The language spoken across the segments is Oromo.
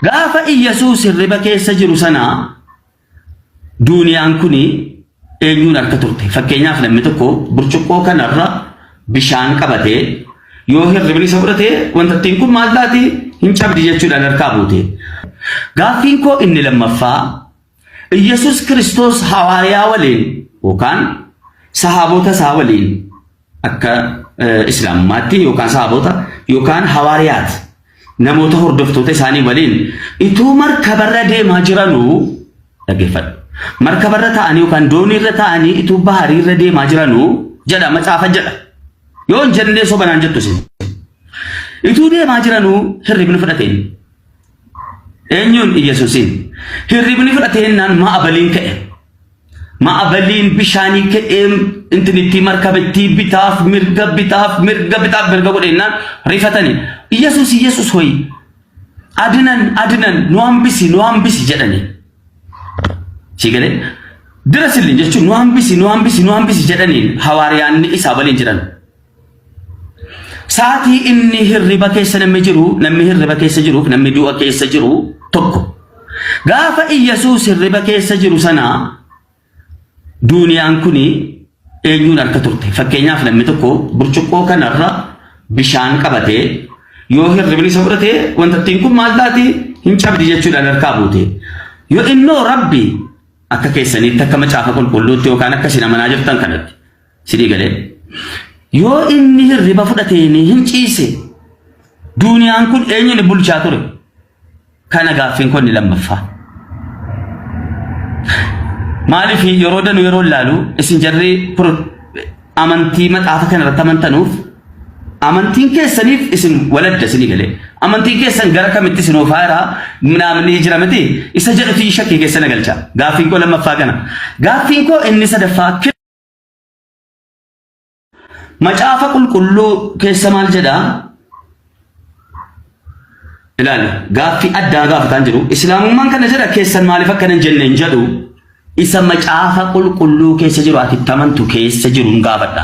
Gaafa Iyyesuus hirriba keessa jiru sana duuniyaan kuni eenyuun harka turte? Fakkeenyaaf namni tokko burcuqqoo kanarra bishaan qabatee yoo hirribni isa fudhate wanta ittiin kun maal taati hin cabdi jechuudhaan harkaa buute. Gaaffiin koo inni lammaffaa Iyyesuus Kiristoos hawaariyaa waliin yookaan sahaabota isaa waliin akka islaamummaatti yookaan sahaabota yookaan hawaariyaat namoota hordoftoota isaanii waliin ituu markabarra deemaa jiranuu dhaggeeffadhu. Markabarra ta'anii yookaan dooniirra ta'anii ituu bahariirra deemaa jiranuu jedha macaafa jedha. Yoo hin jennee sobanaan jettu isin. Ituu deemaa jiranuu hirribni fudhateen. Eenyuun Iyyesuusin? Hirribni fudhateenaan maa'abaliin ka'e. Maa'abaliin bishaanii ka'ee intinitti markabatti bitaaf mirga godheenaan rifatanii. Iyyesuus hoyi. Adinan nu hambisi jedhanii. Sigalee dirasiliin jechuun nu hambisi jedhanii hawaariyaan isaa waliin jiran. Saatii inni hirriba keessa namni hirriba keessa jiruuf namni du'a keessa jiru tokko. Gaafa Iyyesuus hirriba keessa jiru sana duuniyaan kuni eenyuun harka turte? Fakkeenyaaf namni tokko burcuqqoo kanarra bishaan qabatee yoo hirribni isa fudhate wanta ittiin kun maal taati hin cabdi jechuudhaan harkaa buute. Yoo innoo Rabbi akka keessanitti akka macaafa qulqulluutti yookaan akka isin amanaa jirtan kanatti sidii galee yoo inni hirriba fudhateen hin ciise duuniyaan kun eenyuun bulchaa ture? Kana gaaffiin kun ni lammaffaa. Maaliif yeroo danu yeroo laalu isin jarri amantii macaafa kana irratti amantanuuf amantiin keessaniif isin waladda sidii galee amantiin keessan gara kamitti isin ofaara namni jira miti isa jedhuti shakkii keessan galcha. Gaaffiin koo lammaffaa kana. Gaaffiin koo inni sadaffaa macaafa qulqulluu keessa maal jedha? Ilaali gaaffii addaa gaafataan jiru islaamummaan kana jedha keessan maaliif akkana hin jenne hin jedhu isa macaafa qulqulluu keessa jiru ati tamantu keessa jiru hin gaafadha.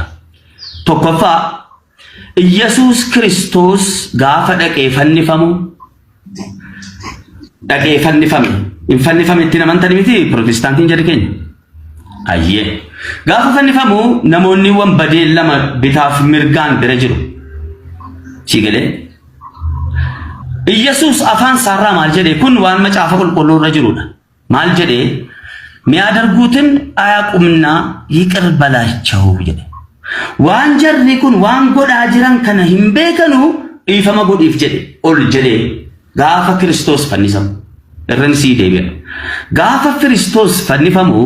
Tokkoffaa Iyyesuus Kiristoos gaafa dhaqee fannifame hin fannifame ittiin amantanii miti Pirotestaantiin jedhi keenya. Ayyee gaafa fannifamu namoonni wanbadeen lama bitaaf mirgaan bira jiru. Sigalee Iyyesuus afaan isaarraa maal jedhee? Kun waan macaafa qulqulluu irra jirudha. Maal jedhee? Miyadarguutin ayaaqumna ይቅር በላቸው jedhe. Waan jarri kun waan godhaa jiran kana hin beekanu dhiifama godhiif jedhe ol jedhee gaafa Kiristoos fannifamu irran sii deebi'a. Gaafa Kiristoos fannifamu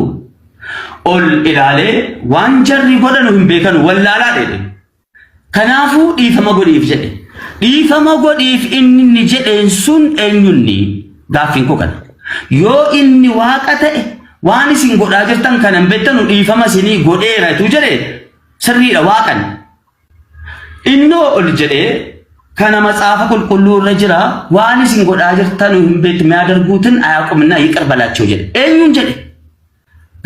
ol ilaalee waan jarri godhanu hin beekanu wallaalaa jedhe. Kanaafuu dhiifama godhiif jedhe. Dhiifama godhiif inni jedheen sun eenyunni? Gaaffiin koo kana. Yoo inni waaqa ta'e waan isin godhaa jirtan kana hin beektanu dhiifama isinii godheeratu jedhe sirriidha waaqan. Innoo ol jedhee kana macaafa qulqulluu irra jira waan isin godhaa jirtan hin beektu miyadarguutin ayaaqumna ይቅር በላቸው jedhe. Eenyuun jedhe?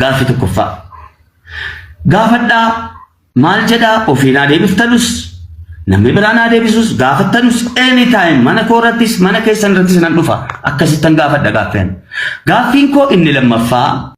Gaaffii tokkoffaa. Gaafadhaa maal jedhaa ofiin adeebiftanus namni biraan adeebisus gaafattanus anytime mana koorattis mana keessan irrattis nan dhufa akkasittan gaafadha gaaffeen. Gaaffiin koo inni lammaffaa